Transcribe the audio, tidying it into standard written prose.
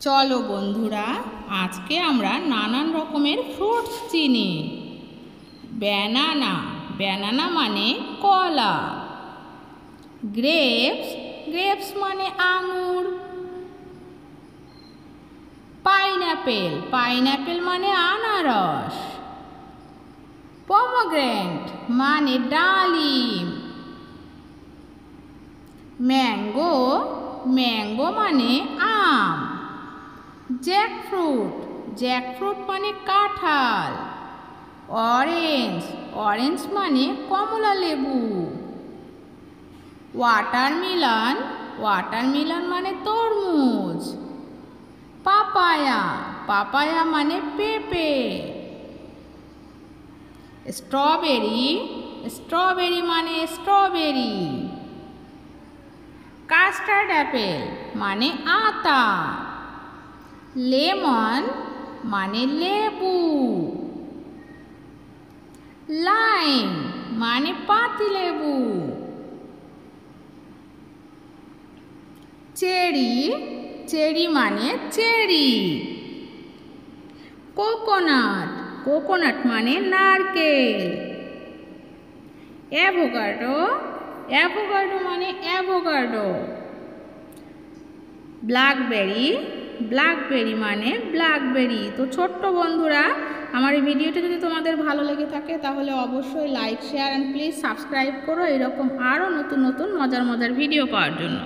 চলো বন্ধুরা, আজকে আমরা নানান রকমের ফ্রুটস চিনি। ব্যানানা মানে কলা। গ্রেপস মানে আঙুর। পাইনাপেল মানে আনারস। পমগ্রেনেট মানে ডালিম। ম্যাঙ্গো মানে আম। জ্যাকফ্রুট মানে কাঁঠাল। অরেঞ্জ মানে কমলা লেবু। ওয়াটারমেলন মানে তরমুজ। পাপায়া মানে পেঁপে। স্ট্রবেরি মানে স্ট্রবেরি। কাস্টার্ড অ্যাপেল মানে আতা। লেমন মানে লেবু। লাইম মানে পাতিলেবু। চেরি মানে চেরি। কোকোনাট মানে নারকেল। অ্যাভোকাডো মানে অ্যাভোকাডো। ব্ল্যাকবেরি মানে ব্ল্যাকবেরি। তো ছোট্ট বন্ধুরা, আমার এই ভিডিওটা যদি তোমাদের ভালো লেগে থাকে তাহলে অবশ্যই like, share and please subscribe করো এরকম আরও নতুন নতুন মজার ভিডিও পাওয়ার জন্য।